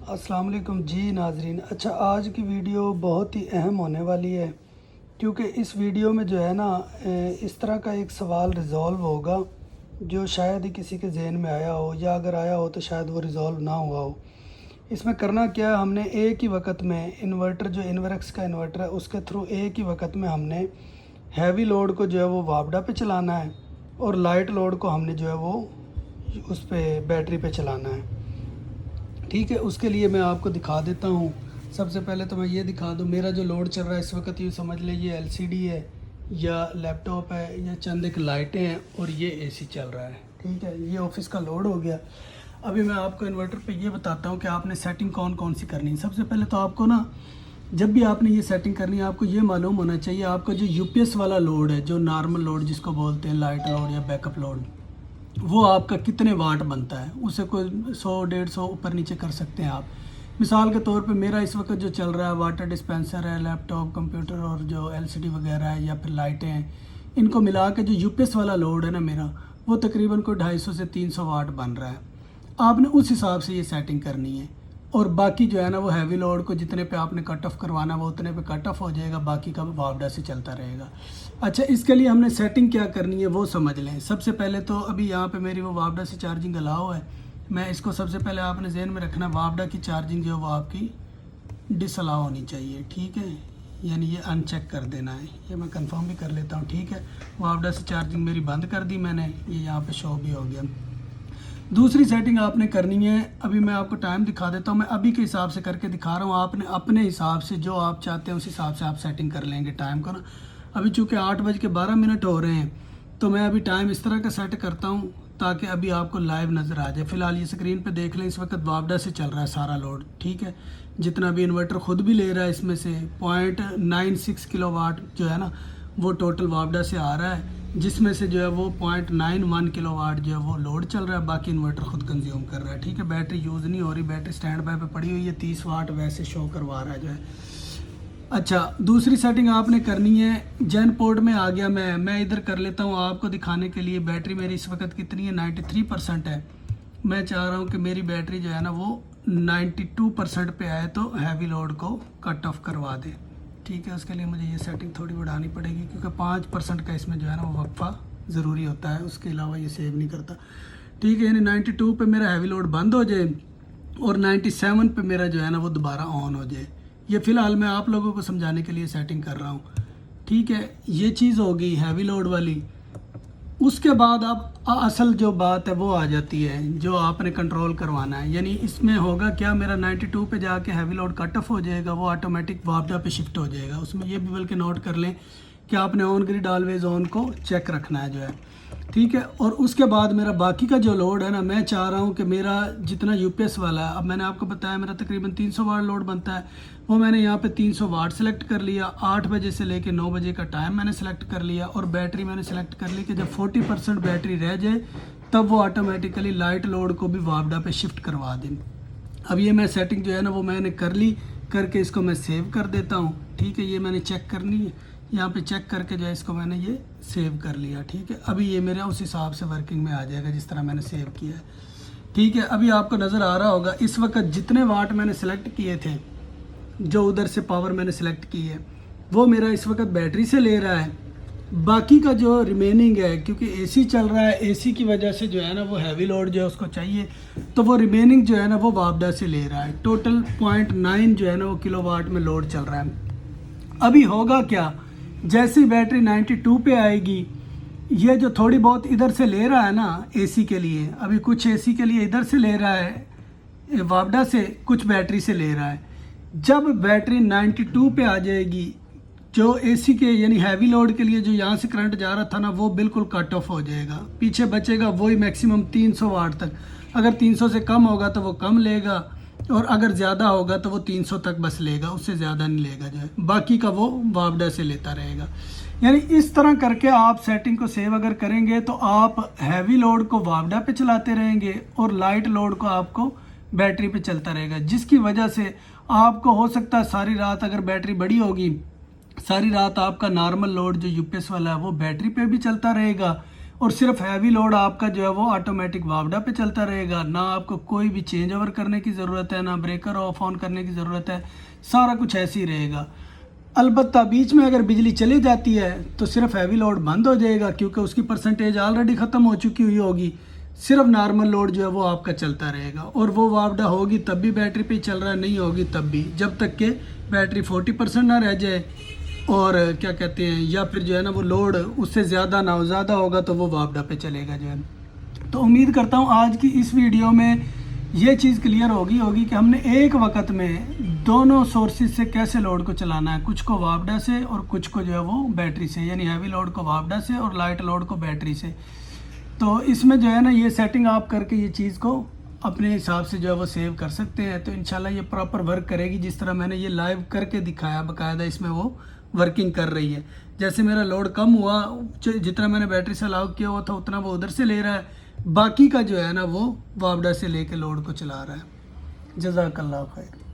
अस्सलाम वालेकुम जी नाजरीन। अच्छा, आज की वीडियो बहुत ही अहम होने वाली है क्योंकि इस वीडियो में जो है ना इस तरह का एक सवाल रिज़ॉल्व होगा जो शायद ही किसी के जहन में आया हो, या अगर आया हो तो शायद वो रिज़ॉल्व ना हुआ हो। इसमें करना क्या है, हमने एक ही वक्त में इन्वर्टर जो इन्वर्क्स का इन्वर्टर है उसके थ्रू एक ही वक्त में हमने हैवी लोड को जो है वो वापडा पे चलाना है और लाइट लोड को हमने जो है वो उस पे बैटरी पे चलाना है। ठीक है, उसके लिए मैं आपको दिखा देता हूँ। सबसे पहले तो मैं ये दिखा दूँ, मेरा जो लोड चल रहा है इस वक्त, यूँ समझ लें ये एलसीडी है या लैपटॉप है या चंद एक लाइटें हैं और ये एसी चल रहा है। ठीक है, ये ऑफिस का लोड हो गया। अभी मैं आपको इन्वर्टर पे ये बताता हूँ कि आपने सेटिंग कौन कौन सी करनी है। सबसे पहले तो आपको ना, जब भी आपने ये सेटिंग करनी है, आपको ये मालूम होना चाहिए आपका जो यूपीएस वाला लोड है, जो नॉर्मल लोड जिसको बोलते हैं लाइट लोड या बैकअप लोड, वो आपका कितने वाट बनता है। उसे कोई 100-150 ऊपर नीचे कर सकते हैं आप। मिसाल के तौर पे मेरा इस वक्त जो चल रहा है वाटर डिस्पेंसर है, लैपटॉप, कंप्यूटर और जो एलसीडी वगैरह है या फिर लाइटें हैं, इनको मिला के जो यूपीएस वाला लोड है ना मेरा, वो तकरीबन कोई 250 से 300 वाट बन रहा है। आपने उस हिसाब से ये सेटिंग करनी है। और बाकी जो है ना वो हैवी लोड को जितने पे आपने कट ऑफ करवाना वो उतने पे कट ऑफ हो जाएगा, बाकी का वापडा से चलता रहेगा। अच्छा, इसके लिए हमने सेटिंग क्या करनी है वो समझ लें। सबसे पहले तो अभी यहाँ पे मेरी वो वापडा से चार्जिंग अलाउ है। मैं इसको सबसे पहले आपने जहन में रखना, वापडा की चार्जिंग जो है वो आपकी डिसअलाउ होनी चाहिए। ठीक है, यानी ये अनचेक कर देना है। ये मैं कंफर्म भी कर लेता हूँ। ठीक है, वापडा से चार्जिंग मेरी बंद कर दी मैंने, ये यहाँ पे शो भी हो गया। दूसरी सेटिंग आपने करनी है, अभी मैं आपको टाइम दिखा देता हूँ। मैं अभी के हिसाब से करके दिखा रहा हूँ, आपने अपने हिसाब से जो आप चाहते हैं उस हिसाब से आप सेटिंग कर लेंगे टाइम को ना। अभी चूँकि 8:12 हो रहे हैं तो मैं अभी टाइम इस तरह का सेट करता हूँ ताकि अभी आपको लाइव नज़र आ जाए। फ़िलहाल ये स्क्रीन पे देख लें, इस वक्त वापडा से चल रहा है सारा लोड। ठीक है, जितना भी इन्वर्टर ख़ुद भी ले रहा है इसमें से 0.96 किलोवाट जो है ना वो टोटल वापडा से आ रहा है, जिसमें से जो है वो 0.91 किलोवाट जो है वो लोड चल रहा है, बाकी इन्वर्टर खुद कंज्यूम कर रहा है। ठीक है, बैटरी यूज़ नहीं हो रही, बैटरी स्टैंड बाय पे पड़ी हुई है, 30 वाट वैसे शो करवा रहा है जो है। अच्छा, दूसरी सेटिंग आपने करनी है, जैन पोर्ट में आ गया मैं इधर कर लेता हूँ आपको दिखाने के लिए। बैटरी मेरी इस वक्त कितनी है, 93% है। मैं चाह रहा हूँ कि मेरी बैटरी जो है ना वो 92% पे आए तो हैवी लोड को कट ऑफ करवा दे। ठीक है, उसके लिए मुझे ये सेटिंग थोड़ी बढ़ानी पड़ेगी क्योंकि 5% का इसमें जो है ना वो वक्फा ज़रूरी होता है, उसके अलावा ये सेव नहीं करता। ठीक है, यानी 92 पे मेरा हैवी लोड बंद हो जाए और 97 पे मेरा जो है ना वो दोबारा ऑन हो जाए। ये फ़िलहाल मैं आप लोगों को समझाने के लिए सेटिंग कर रहा हूँ। ठीक है, ये चीज़ हो गई हैवी लोड वाली। उसके बाद अब असल जो बात है वो आ जाती है जो आपने कंट्रोल करवाना है। यानी इसमें होगा क्या, मेरा 92 पे जाके हैवी लोड कट ऑफ हो जाएगा, वो ऑटोमेटिक वापडा पे शिफ्ट हो जाएगा। उसमें ये भी बल्कि नोट कर लें कि आपने ऑन ग्रिड ऑलवेज ऑन को चेक रखना है जो है। ठीक है, और उसके बाद मेरा बाकी का जो लोड है ना, मैं चाह रहा हूँ कि मेरा जितना यूपीएस वाला है, अब मैंने आपको बताया मेरा तकरीबन 300 वाट लोड बनता है, वो मैंने यहाँ पे 300 वाट सेलेक्ट कर लिया। 8 बजे से लेके 9 बजे का टाइम मैंने सेलेक्ट कर लिया और बैटरी मैंने सेलेक्ट कर ली कि जब 40% बैटरी रह जाए तब वो ऑटोमेटिकली लाइट लोड को भी वापडा पे शिफ्ट करवा दें। अब ये मैं सेटिंग जो है ना वो मैंने कर ली, करके इसको मैं सेव कर देता हूँ। ठीक है, ये मैंने चेक करनी है, यहाँ पे चेक करके जो है इसको मैंने ये सेव कर लिया। ठीक है, अभी ये मेरा उस हिसाब से वर्किंग में आ जाएगा जिस तरह मैंने सेव किया है। ठीक है, अभी आपको नज़र आ रहा होगा इस वक्त जितने वाट मैंने सेलेक्ट किए थे, जो उधर से पावर मैंने सेलेक्ट की है, वो मेरा इस वक्त बैटरी से ले रहा है। बाकी का जो रिमेनिंग है, क्योंकि एसी चल रहा है, एसी की वजह से जो है ना वो हैवी लोड जो है उसको चाहिए, तो वो रिमेनिंग जो है ना वो वापडा से ले रहा है। टोटल 0.9 जो है ना वो किलोवाट में लोड चल रहा है। अभी होगा क्या, जैसी बैटरी 92 पे आएगी, ये जो थोड़ी बहुत इधर से ले रहा है ना एसी के लिए, अभी कुछ एसी के लिए इधर से ले रहा है वापडा से, कुछ बैटरी से ले रहा है। जब बैटरी 92 पे आ जाएगी, जो एसी के यानी हैवी लोड के लिए जो यहाँ से करंट जा रहा था ना वो बिल्कुल कट ऑफ हो जाएगा, पीछे बचेगा वही मैक्सिमम 300 वाट तक। अगर 300 से कम होगा तो वो कम लेगा और अगर ज़्यादा होगा तो वो 300 तक बस लेगा, उससे ज़्यादा नहीं लेगा जो है, बाकी का वो वापडा से लेता रहेगा। यानी इस तरह करके आप सेटिंग को सेव अगर करेंगे तो आप हैवी लोड को वापडा पे चलाते रहेंगे और लाइट लोड को आपको बैटरी पे चलता रहेगा, जिसकी वजह से आपको हो सकता है सारी रात, अगर बैटरी बड़ी होगी, सारी रात आपका नॉर्मल लोड जो यूपीएस वाला है वो बैटरी पे भी चलता रहेगा और सिर्फ हैवी लोड आपका जो है वो ऑटोमेटिक वापडा पे चलता रहेगा। ना आपको कोई भी चेंज ओवर करने की ज़रूरत है, ना ब्रेकर ऑफ ऑन करने की ज़रूरत है, सारा कुछ ऐसे ही रहेगा। अलबत्ता बीच में अगर बिजली चली जाती है तो सिर्फ हैवी लोड बंद हो जाएगा, क्योंकि उसकी परसेंटेज ऑलरेडी ख़त्म हो चुकी हुई होगी। सिर्फ नॉर्मल लोड जो है वो आपका चलता रहेगा, और वो वापडा होगी तब भी बैटरी पे चल रहा है, नहीं होगी तब भी, जब तक कि बैटरी 40% ना रह जाए, और क्या कहते हैं, या फिर जो है ना वो लोड उससे ज़्यादा ना हो, ज़्यादा होगा तो वो वापडा पे चलेगा जो है। तो उम्मीद करता हूँ आज की इस वीडियो में ये चीज़ क्लियर होगी कि हमने एक वक्त में दोनों सोर्सेज से कैसे लोड को चलाना है, कुछ को वापडा से और कुछ को जो है वो बैटरी से, यानी हैवी लोड को वापडा से और लाइट लोड को बैटरी से। तो इसमें जो है ना ये सेटिंग आप करके ये चीज़ को अपने हिसाब से जो है वो सेव कर सकते हैं। तो इंशाल्लाह ये प्रॉपर वर्क करेगी, जिस तरह मैंने ये लाइव करके दिखाया बाकायदा इसमें वो वर्किंग कर रही है। जैसे मेरा लोड कम हुआ, जितना मैंने बैटरी से अलाउ किया हुआ था उतना वो उधर से ले रहा है, बाकी का जो है ना वो वापडा से लेके लोड को चला रहा है। जज़ाकल्लाह खैर।